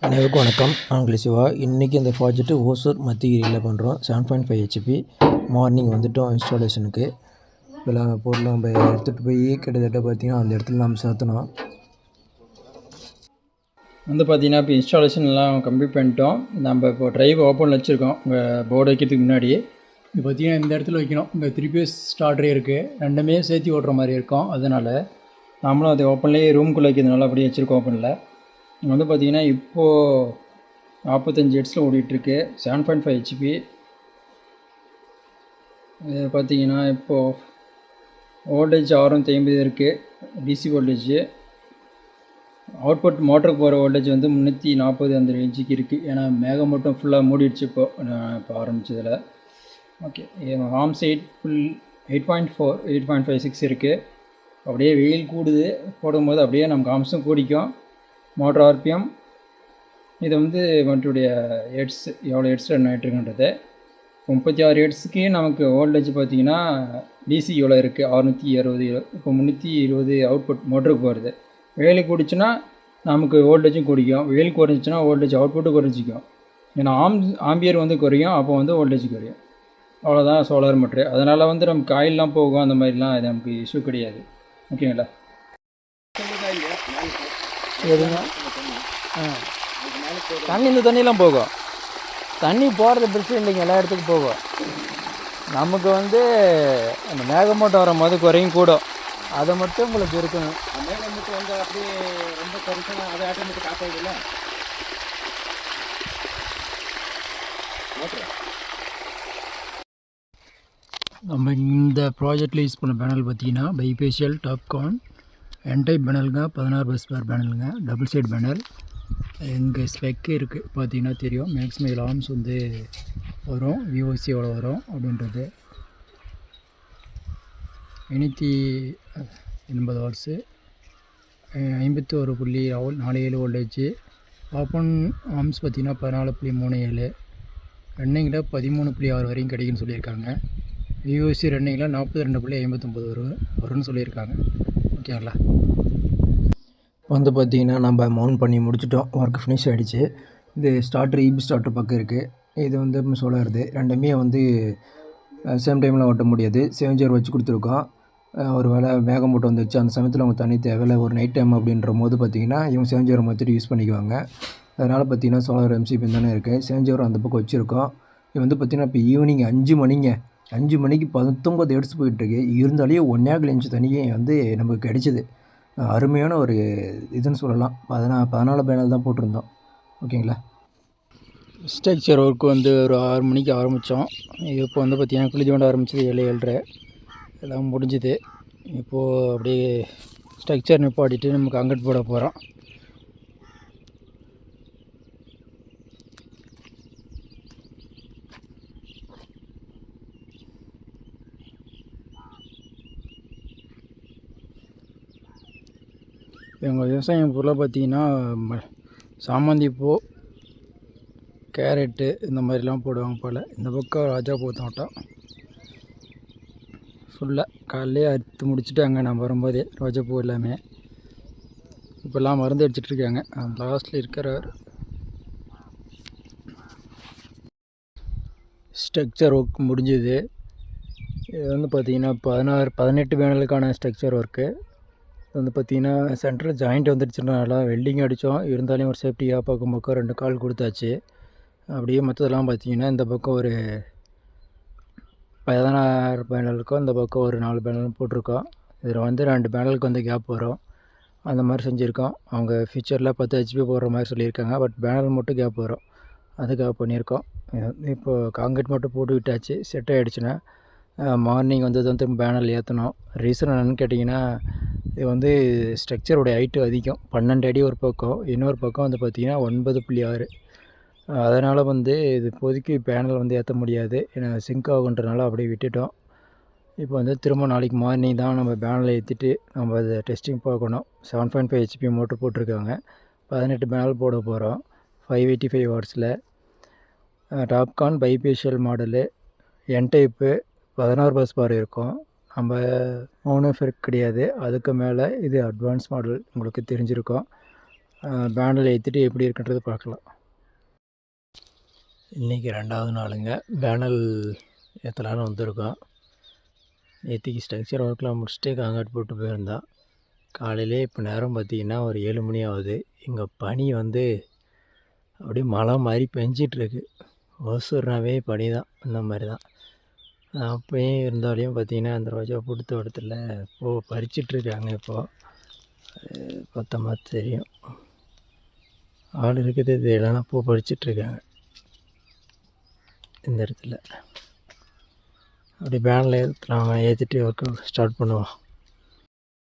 அனைவருக்கும் வணக்கம். நான் உங்கள் சிவா. இன்றைக்கி இந்த ப்ராஜெக்ட்டு ஓசூர் மத்திகிரியில் பண்ணுறோம். 7.5 ஹெச்பி மார்னிங் வந்துவிட்டோம் இன்ஸ்டாலேஷனுக்கு. இதெல்லாம் பொருள் நம்ம எடுத்துகிட்டு போய் கிட்டத்தட்ட பார்த்திங்கன்னா அந்த இடத்துல நம்ம சேர்த்தணும். பார்த்திங்கன்னா இப்போ இன்ஸ்டாலேஷன்லாம் கம்ப்ளீட் பண்ணிட்டோம். நம்ம இப்போ ட்ரைவ் ஓப்பனில் வச்சுருக்கோம். உங்கள் போர்டு வைக்கிறதுக்கு முன்னாடி இப்போ பார்த்திங்கன்னா இந்த இடத்துல வைக்கணும். இங்கே 3 பேஸ் ஸ்டார்டரே இருக்குது. ரெண்டுமே சேர்த்து ஓட்டுற மாதிரி இருக்கும். அதனால் நம்மளும் அது ஓப்பன்லேயே ரூம்குள்ளே வைக்கிறதுனால அப்படியே வச்சுருக்கோம் ஓப்பனில். இங்கே பார்த்திங்கன்னா இப்போது 45 ஹெர்ட்ஸில் ஓடிட்டுருக்கு. 7.5 ஹெச்பி. இது பார்த்திங்கன்னா இப்போது வோல்டேஜ் 650 இருக்குது. DC voltage. அவுட்புட் மோட்டருக்கு போகிற வோல்டேஜ் 340 அந்த ரேஞ்சுக்கு இருக்குது. ஏன்னா மேகம் மட்டும் ஃபுல்லாக மூடிடுச்சு இப்போ ஆரம்பிச்சதில். ஓகே, ஆர்ம்ஸ் 8.4 8.56 இருக்குது. அப்படியே வெயில் கூடுது. போடும்போது அப்படியே நமக்கு ஆர்ம்ஸும் கூடிக்கும். மோட்டர் ஆர்பிஎம் இது மற்றடைய ஹெட்ஸ் எவ்வளோ ஹெட்ஸ் ரன் ஆகிட்டுருக்குன்றது 36 ஹெட்ஸுக்கு நமக்கு வோல்டேஜ் பார்த்திங்கன்னா டிசி எவ்வளோ இருக்குது 660. இப்போ 320 அவுட்புட் மோட்டருக்கு போகிறது. வெயில் கூடிச்சுன்னா நமக்கு வோல்டேஜும் குடிக்கும். வெயில் குறைஞ்சிச்சின்னா வோல்டேஜ் அவுட்புட்டும் குறைஞ்சிக்கும். ஏன்னா ஆம்பியர் குறையும். அப்போ வோல்டேஜ் குறையும். அவ்வளோதான் சோலார் மோட்ரு. அதனால் நமக்கு ஆயிலெலாம் போகும். அந்த மாதிரிலாம் இது நமக்கு இஷ்யூ கிடையாது. ஓகேங்களா? எதுங்க? தண்ணி இந்த தண்ணியெலாம் போகும். தண்ணி போகிறது பிரச்சனை இல்லைங்க. எல்லா இடத்துக்கும் போகும். நமக்கு அந்த மேகமூட்டம் வரும் போது குறையும் கூடும். அதை மட்டும் உங்களுக்கு இருக்கணும். மேகமூட்டம் அப்படியே ரொம்ப குறைச்சுன்னா அதை ஆட்டோமேட்டிக் ஆஃப் ஆகிடும்ல. நம்ம இந்த ப்ராஜெக்டில் யூஸ் பண்ண பேனல் பார்த்திங்கன்னா பைபேஷியல் டாப்கான் என்டைப் பேனலுங்க. 16 பஸ் பேர் பேனலுங்க. Double side panel. எங்கள் ஸ்பெக்கு இருக்குது பார்த்திங்கன்னா தெரியும். மேக்ஸிமம் இதில் ஆர்ம்ஸ் வரும். விஓசி எவ்வளோ வரும் அப்படின்றது 580 வாட்ஸு. 51.47 வோல்டேஜ். ஓப்பன் ஆர்ம்ஸ் பார்த்திங்கன்னா 14.37. ரன்னிங்கில் 13.6 வரையும் கிடைக்குன்னு சொல்லியிருக்காங்க. விஓசி ரன்னிங்கில் 42.59 வரும்னு சொல்லியிருக்காங்க. ஓகேங்களா? பார்த்திங்கன்னா நம்ம மவுண்ட் பண்ணி முடிச்சிட்டோம். ஒர்க் ஃபினிஷ் ஆகிடுச்சு. இது ஸ்டார்டர் இபி ஸ்டார்டர் பக்கம் இருக்குது. இது சோலாருது. ரெண்டுமே சேம் டைமில் ஓட்ட முடியாது. 7 வச்சு கொடுத்துருக்கோம். ஒரு வேளை மேகமூட்டம் வந்துச்சு அந்த சமயத்தில் அவங்க தண்ணி தேவையில்லை ஒரு நைட் டைம் அப்படின்ற போது பார்த்திங்கன்னா இவங்க 7 மாற்றிட்டு யூஸ் பண்ணிக்குவாங்க. அதனால் பார்த்திங்கன்னா சோலார் எம்சிபி தானே இருக்குது. 7 அந்த பக்கம் வச்சுருக்கோம். இது பார்த்திங்கன்னா இப்போ ஈவினிங் 5 மணிங்க. 5 மணிக்கு 19 ஹெர்ட்ஸ் போயிட்டுருக்கு. இருந்தாலே 1.5 இன்ச் தண்ணியே நமக்கு கிடைச்சிது. அருமையான ஒரு இதுன்னு சொல்லலாம். 14 பேனல் தான் போட்டிருந்தோம். ஓகேங்களா? ஸ்ட்ரக்சர் ஒர்க் ஒரு 6 மணிக்கு ஆரம்பித்தோம். இப்போ பார்த்திங்கன்னா குளிச்சு கொண்டு ஆரம்பிச்சது 7 7:30 எல்லாம் முடிஞ்சுது. இப்போது அப்படியே ஸ்ட்ரக்சர் நிப்பாட்டிட்டு நம்ம காங்கிரீட் போட போகிறோம். எங்கள் விவசாயம் பொருளாக பார்த்திங்கன்னா சாமந்தி பூ, கேரட்டு இந்த மாதிரிலாம் போடுவாங்க போல். இந்த பக்கம் ராஜாப்பூ தோட்டம் ஃபுல்லாக காலையிலே அறுத்து முடிச்சுட்டாங்க. நான் வரும்போதே ரோஜாப்பூ எல்லாமே. இப்போல்லாம் மருந்து அடிச்சிட்ருக்காங்க. லாஸ்ட்டில் இருக்கிறவர் ஸ்ட்ரக்சர் ஒர்க் முடிஞ்சுது. இது பார்த்திங்கன்னா 18 பேனலுக்கான ஸ்ட்ரக்சர் ஒர்க்கு. பார்த்திங்கன்னா சென்டரில் ஜாயிண்ட் வந்துடுச்சுனால வெல்டிங் அடித்தோம். இருந்தாலும் ஒரு சேஃப்டியாக பக்கம் 2 கால் கொடுத்தாச்சு. அப்படியே மற்றதெல்லாம் பார்த்திங்கன்னா இந்த பக்கம் ஒரு 16 பேனலுக்கும் இந்த பக்கம் ஒரு 4 பேனலும் போட்டிருக்கோம். இதில் 2 பேனலுக்கு கேப் வரும். அந்த மாதிரி செஞ்சுருக்கோம். அவங்க ஃபியூச்சரில் 10 ஹெச்பி போடுற மாதிரி சொல்லியிருக்காங்க. பட் பேனல் மட்டும் கேப் வரும். அதுக்காக பண்ணியிருக்கோம். இப்போது காங்கிரீட் மட்டும் போட்டு விட்டாச்சு. செட் ஆகிடுச்சுன்னா மார்னிங் திரும்ப பேனல் ஏற்றணும். ரீசன் என்னென்னு கேட்டிங்கன்னா இது ஸ்ட்ரக்சருடைய ஹைட்டு அதிகம். 12 அடி ஒரு பக்கம். இன்னொரு பக்கம் பார்த்திங்கன்னா 9.6. அதனால் இது இப்போதைக்கு பேனல் ஏற்ற முடியாது. ஏன்னா சிங்க் ஆகுன்றனால அப்படியே விட்டுட்டோம். இப்போ திரும்ப நாளைக்கு மார்னிங் தான் நம்ம பேனலை ஏற்றிட்டு நம்ம அதை டெஸ்டிங் பார்க்கணும். 7.5 ஹெச்பி மோட்ரு போட்டிருக்காங்க. 18 பேனல் போட போகிறோம். 585 வாட்ஸில். TOPCon bifacial model. N type 16 busbar இருக்கும். நம்ம மோனோஃபெர்க் கிடையாது. அதுக்கு மேலே இது அட்வான்ஸ் மாடல் உங்களுக்கு தெரிஞ்சிருக்கும். பேனல் ஏற்றிட்டு எப்படி இருக்குன்றது பார்க்கலாம். இன்றைக்கி 2வது நாளுங்க. பேனல் ஏற்றலான்னு வந்திருக்கோம். நேற்றுக்கு ஸ்ட்ரக்சர் ஒர்க்லாம் முடிச்சுட்டு காங்காட் போட்டு போயிருந்தோம். காலையிலே இப்போ நேரம் பார்த்திங்கன்னா ஒரு 7 மணி ஆகுது. இங்கே பனி வந்து அப்படியே மழை மாதிரி பெஞ்சிட்ருக்கு. ஓசூர்னாவே பனி தான், அந்த மாதிரி தான். அப்பயே இருந்தாலையும் பார்த்திங்கன்னா அந்த ரோஜா பூட்டு தோட்டத்தில் பூ பறிச்சிட்ருக்காங்க. இப்போது பார்த்தோமா தெரியும், ஆள் இருக்குது. இது இல்லைனா பூ பறிச்சிட்ருக்காங்க இந்த இடத்துல. அப்படி பேனல் ஏற்றிட்டு ஒர்க்கு ஸ்டார்ட் பண்ணுவோம்.